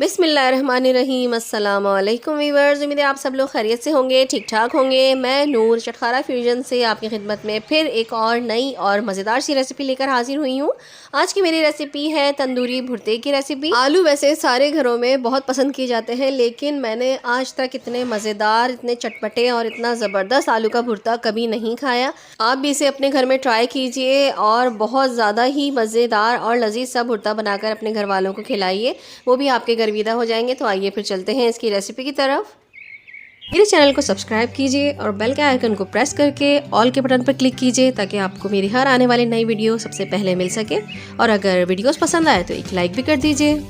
बिस्मिल्लाहिर्रहमानिर्रहीम। अस्सलाम वालेकुम वीवर्स, उम्मीद है आप सब लोग खैरियत से होंगे, ठीक ठाक होंगे। मैं नूर चटखारा फ्यूजन से आपकी खिदमत में फिर एक और नई और मज़ेदार सी रेसिपी लेकर हाजिर हुई हूँ। आज की मेरी रेसिपी है तंदूरी भुर्ते की रेसिपी। आलू वैसे सारे घरों में बहुत पसंद किए जाते हैं, लेकिन मैंने आज तक इतने मज़ेदार, इतने चटपटे और इतना ज़बरदस्त आलू का भुर्ता कभी नहीं खाया। आप भी इसे अपने घर में ट्राई कीजिए और बहुत ज़्यादा ही मज़ेदार और लजीज सा भुर्ता बनाकर अपने घर वालों को खिलाइए, वो भी आपके घर विदा हो जाएंगे। तो आइए फिर चलते हैं इसकी रेसिपी की तरफ। मेरे चैनल को सब्सक्राइब कीजिए और बेल के आइकन को प्रेस करके ऑल के बटन पर क्लिक कीजिए, ताकि आपको मेरी हर आने वाली नई वीडियो सबसे पहले मिल सके। और अगर वीडियोस पसंद आए तो एक लाइक भी कर दीजिए।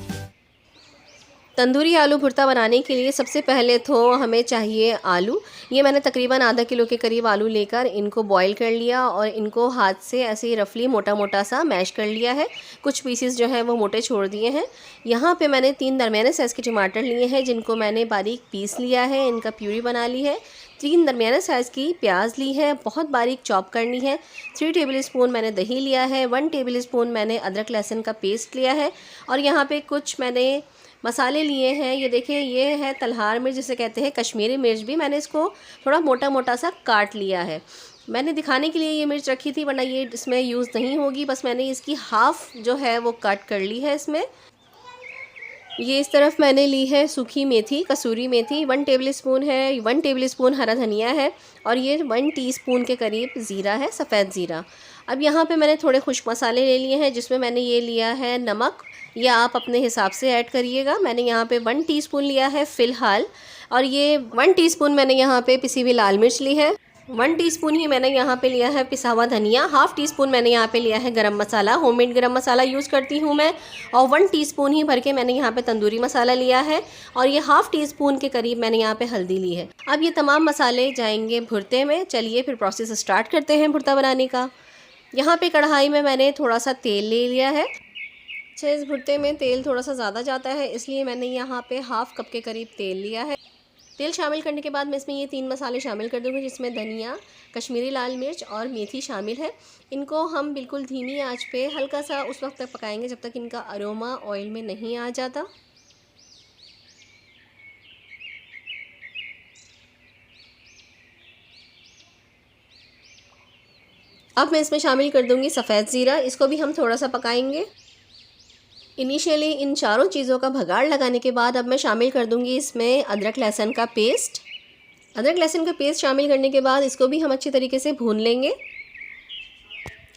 तंदूरी आलू भुर्ता बनाने के लिए सबसे पहले तो हमें चाहिए आलू। ये मैंने तकरीबन आधा किलो के करीब आलू लेकर इनको बॉईल कर लिया और इनको हाथ से ऐसे ही रफली मोटा मोटा सा मैश कर लिया है। कुछ पीसेस जो है वो मोटे छोड़ दिए हैं। यहाँ पे मैंने 3 दरमियाने साइज़ के टमाटर लिए हैं, जिनको मैंने बारीक पीस लिया है, इनका प्यूरी बना ली है। 3 दरमियाने साइज़ की प्याज ली है, बहुत बारीक चॉप करनी है। 3 टेबल स्पून मैंने दही लिया है। 1 टेबल स्पून मैंने अदरक लहसुन का पेस्ट लिया है। और यहाँ पे कुछ मैंने मसाले लिए हैं। ये देखिए, ये है तलहार मिर्च, जिसे कहते हैं कश्मीरी मिर्च भी। मैंने इसको थोड़ा मोटा मोटा सा काट लिया है। मैंने दिखाने के लिए ये मिर्च रखी थी, वरना ये इसमें यूज़ नहीं होगी। बस मैंने इसकी हाफ़ जो है वो कट कर ली है इसमें। ये इस तरफ मैंने ली है सूखी मेथी, कसूरी मेथी 1 टेबल स्पून है। 1 टेबल स्पून हरा धनिया है और ये 1 टीस्पून के करीब ज़ीरा है, सफ़ेद ज़ीरा। अब यहाँ पे मैंने थोड़े खुश्क मसाले ले लिए हैं, जिसमें मैंने ये लिया है नमक। या आप अपने हिसाब से ऐड करिएगा। मैंने यहाँ पे 1 टीस्पून लिया है फ़िलहाल। और ये 1 टीस्पून मैंने यहाँ पे पिसी हुई लाल मिर्च ली है। 1 टीस्पून ही मैंने यहाँ पे लिया है पिसा हुआ धनिया। हाफ़ टीस्पून मैंने यहाँ पे लिया है गरम मसाला, होममेड गरम मसाला यूज़ करती हूँ मैं। और 1 टीस्पून ही भर के मैंने यहाँ पे तंदूरी मसाला लिया है। और ये हाफ़ टीस्पून के करीब मैंने यहाँ पे हल्दी ली है। अब ये तमाम मसाले जाएंगे भुर्ते में। चलिए फिर प्रोसेस स्टार्ट करते हैं भुर्ता बनाने का। यहाँ पे कढ़ाई में मैंने थोड़ा सा तेल ले लिया है। अच्छा, इस भुर्ते में तेल थोड़ा सा ज़्यादा जाता है, इसलिए मैंने यहाँ पे हाफ़ कप के करीब तेल लिया है। तेल शामिल करने के बाद मैं इसमें ये 3 मसाले शामिल कर दूँगी, जिसमें धनिया, कश्मीरी लाल मिर्च और मेथी शामिल है। इनको हम बिल्कुल धीमी आंच पे हल्का सा उस वक्त तक पकाएंगे जब तक इनका अरोमा ऑयल में नहीं आ जाता। अब मैं इसमें शामिल कर दूँगी सफ़ेद ज़ीरा। इसको भी हम थोड़ा सा पकाएंगे। इनिशियली इन चारों चीज़ों का भगाड़ लगाने के बाद अब मैं शामिल कर दूंगी इसमें अदरक लहसुन का पेस्ट। अदरक लहसुन का पेस्ट शामिल करने के बाद इसको भी हम अच्छी तरीके से भून लेंगे।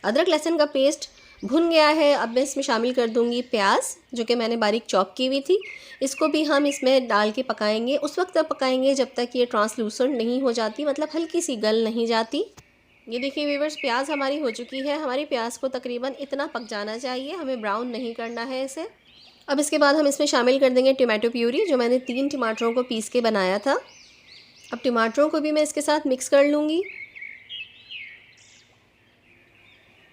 अदरक लहसुन का पेस्ट भुन गया है। अब मैं इसमें शामिल कर दूंगी प्याज, जो कि मैंने बारीक चॉप की हुई थी। इसको भी हम इसमें डाल के पकाएंगे। उस वक्त तक पकाएंगे जब तक ये ट्रांसलूसेंट नहीं हो जाती, मतलब हल्की सी गल नहीं जाती। ये देखिए व्यूअर्स, प्याज हमारी हो चुकी है। हमारी प्याज को तकरीबन इतना पक जाना चाहिए, हमें ब्राउन नहीं करना है इसे। अब इसके बाद हम इसमें शामिल कर देंगे टमाटो प्यूरी, जो मैंने 3 टमाटरों को पीस के बनाया था। अब टमाटरों को भी मैं इसके साथ मिक्स कर लूँगी।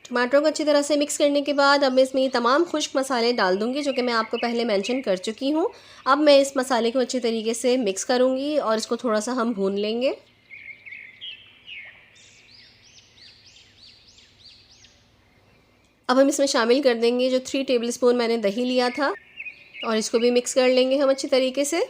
टमाटरों को अच्छी तरह से मिक्स करने के बाद अब मैं इसमें ये तमाम खुश्क मसाले डाल दूँगी, जो कि मैं आपको पहले मेंशन कर चुकी हूँ। अब मैं इस मसाले को अच्छी तरीके से मिक्स करूँगी और इसको थोड़ा सा हम भून लेंगे। अब हम इसमें शामिल कर देंगे जो 3 टेबल स्पून मैंने दही लिया था, और इसको भी मिक्स कर लेंगे हम अच्छी तरीके से।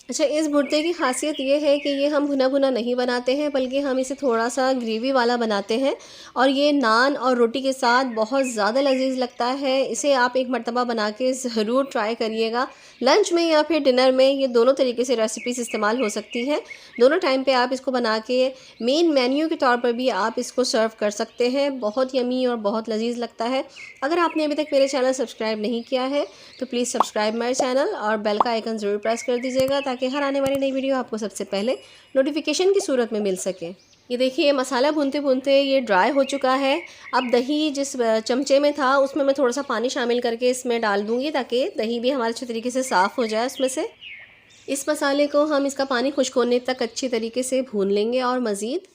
अच्छा, इस भुर्ते की खासियत ये है कि ये हम भुना भुना नहीं बनाते हैं, बल्कि हम इसे थोड़ा सा ग्रेवी वाला बनाते हैं। और ये नान और रोटी के साथ बहुत ज़्यादा लजीज लगता है। इसे आप एक मर्तबा बना के ज़रूर ट्राई करिएगा। लंच में या फिर डिनर में ये दोनों तरीके से रेसिपीज़ इस्तेमाल हो सकती हैं। दोनों टाइम पे आप इसको बना के मेन मेन्यू के तौर पर भी आप इसको सर्व कर सकते हैं। बहुत यमी और बहुत लजीज लगता है। अगर आपने अभी तक मेरे चैनल सब्सक्राइब नहीं किया है तो प्लीज़ सब्सक्राइब माई चैनल और बेल का आइकन ज़रूर प्रेस कर दीजिएगा, ताकि हर आने वाली नई वीडियो आपको सबसे पहले नोटिफिकेशन की सूरत में मिल सके। ये देखिए, मसाला भूनते भूनते ये ड्राई हो चुका है। अब दही जिस चमचे में था उसमें मैं थोड़ा सा पानी शामिल करके इसमें डाल दूँगी, ताकि दही भी हमारे अच्छे तरीके से साफ़ हो जाए उसमें से। इस मसाले को हम इसका पानी खुश्क होने तक अच्छी तरीके से भून लेंगे। और मज़ीद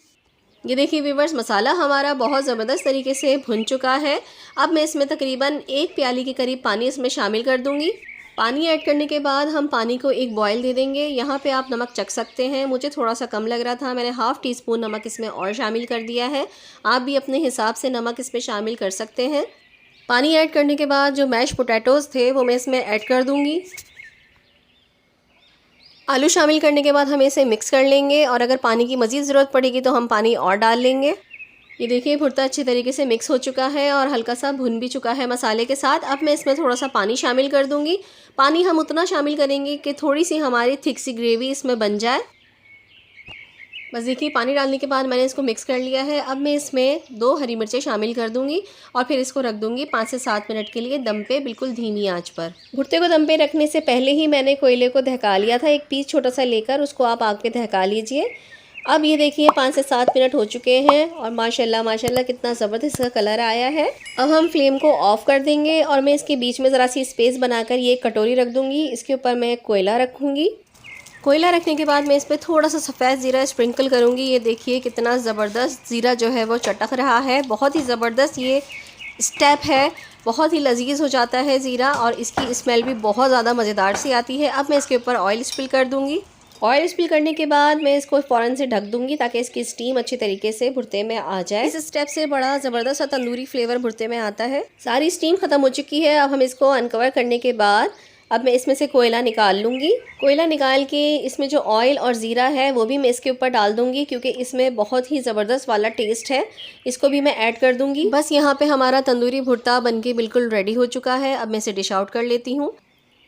ये देखिए व्यूअर्स, मसाला हमारा बहुत ज़बरदस्त तरीके से भुन चुका है। अब मैं इसमें तकरीबन 1 प्याली के करीब पानी इसमें शामिल कर दूँगी। पानी ऐड करने के बाद हम पानी को एक बॉयल दे देंगे। यहाँ पे आप नमक चख सकते हैं। मुझे थोड़ा सा कम लग रहा था, मैंने हाफ़ टीस्पून नमक इसमें और शामिल कर दिया है। आप भी अपने हिसाब से नमक इसमें शामिल कर सकते हैं। पानी ऐड करने के बाद जो मैश पोटैटोज़ थे वो मैं इसमें ऐड कर दूँगी। आलू शामिल करने के बाद हम इसे मिक्स कर लेंगे और अगर पानी की मज़ीद ज़रूरत पड़ेगी तो हम पानी और डाल लेंगे। ये देखिए भुर्ता अच्छी तरीके से मिक्स हो चुका है और हल्का सा भुन भी चुका है मसाले के साथ। अब मैं इसमें थोड़ा सा पानी शामिल कर दूंगी। पानी हम उतना शामिल करेंगे कि थोड़ी सी हमारी थिक सी ग्रेवी इसमें बन जाए। बस देखिए पानी डालने के बाद मैंने इसको मिक्स कर लिया है। अब मैं इसमें 2 हरी मिर्चें शामिल कर दूंगी और फिर इसको रख दूंगी 5 से 7 मिनट के लिए दम पे, बिल्कुल धीमी आंच पर। भुर्ते को दम पे रखने से पहले ही मैंने कोयले को दहका लिया था, एक पीस छोटा सा लेकर उसको आप आग पे दहका लीजिए। अब ये देखिए 5 से 7 मिनट हो चुके हैं और माशाल्लाह माशाल्लाह कितना ज़बरदस्त इसका कलर आया है। अब हम फ्लेम को ऑफ़ कर देंगे और मैं इसके बीच में ज़रा सी स्पेस बनाकर ये एक कटोरी रख दूँगी। इसके ऊपर मैं कोयला रखूँगी। कोयला रखने के बाद मैं इस पर थोड़ा सा सफ़ेद ज़ीरा स्प्रिंकल करूँगी। ये देखिए कितना ज़बरदस्त ज़ीरा जो है वो चटक रहा है। बहुत ही ज़बरदस्त ये स्टेप है, बहुत ही लजीज हो जाता है ज़ीरा और इसकी स्मेल भी बहुत ज़्यादा मज़ेदार सी आती है। अब मैं इसके ऊपर ऑयल स्प्रिल कर दूँगी। ऑयल स्पिल करने के बाद मैं इसको फ़ौरन से ढक दूंगी ताकि इसकी स्टीम अच्छी तरीके से भुर्ते में आ जाए। इस स्टेप से बड़ा ज़बरदस्त तंदूरी फ्लेवर भुर्ते में आता है। सारी स्टीम ख़त्म हो चुकी है। अब हम इसको अनकवर करने के बाद अब मैं इसमें से कोयला निकाल लूँगी। कोयला निकाल के इसमें जो ऑयल और ज़ीरा है वो भी मैं इसके ऊपर डाल दूँगी क्योंकि इसमें बहुत ही ज़बरदस्त वाला टेस्ट है। इसको भी मैं ऐड कर दूँगी। बस यहाँ पे हमारा तंदूरी भुर्ता बनके बिल्कुल रेडी हो चुका है। अब मैं इसे डिश आउट कर लेती हूँ।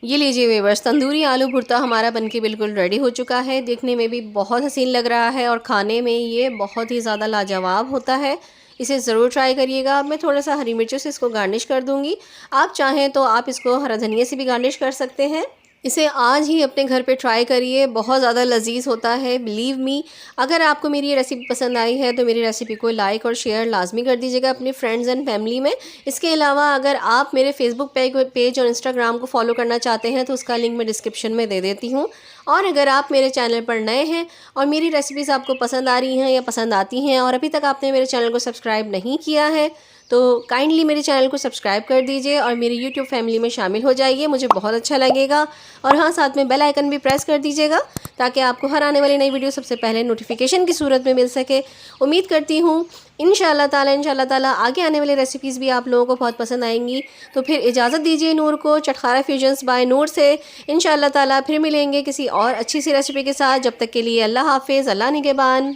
ये लीजिए व्यूअर्स, तंदूरी आलू भुर्ता हमारा बनके बिल्कुल रेडी हो चुका है। देखने में भी बहुत हसीन लग रहा है और खाने में ये बहुत ही ज़्यादा लाजवाब होता है। इसे ज़रूर ट्राई करिएगा। अब मैं थोड़ा सा हरी मिर्चों से इसको गार्निश कर दूंगी। आप चाहें तो आप इसको हरा धनिया से भी गार्निश कर सकते हैं। इसे आज ही अपने घर पे ट्राई करिए, बहुत ज़्यादा लजीज होता है, बिलीव मी। अगर आपको मेरी ये रेसिपी पसंद आई है तो मेरी रेसिपी को लाइक और शेयर लाजमी कर दीजिएगा अपने फ्रेंड्स एंड फैमिली में। इसके अलावा अगर आप मेरे फेसबुक पेज और इंस्टाग्राम को फॉलो करना चाहते हैं तो उसका लिंक मैं डिस्क्रिप्शन में दे देती हूँ। और अगर आप मेरे चैनल पर नए हैं और मेरी रेसिपीज़ आपको पसंद आ रही हैं या पसंद आती हैं और अभी तक आपने मेरे चैनल को सब्सक्राइब नहीं किया है तो काइंडली मेरे चैनल को सब्सक्राइब कर दीजिए और मेरी यूट्यूब फैमिली में शामिल हो जाइए, मुझे बहुत अच्छा लगेगा। और हाँ, साथ में बेल आइकन भी प्रेस कर दीजिएगा ताकि आपको हर आने वाली नई वीडियो सबसे पहले नोटिफिकेशन की सूरत में मिल सके। उम्मीद करती हूँ इंशाल्लाह ताला आगे आने वाली रेसिपीज़ भी आप लोगों को बहुत पसंद आएंगी। तो फिर इजाज़त दीजिए नूर को, चटखारा फ्यूजन्स बाय नूर से। इंशाल्लाह ताला फिर मिलेंगे किसी और अच्छी सी रेसिपी के साथ। जब तक के लिए अल्लाह हाफिज़, अल्लाह निगहबान।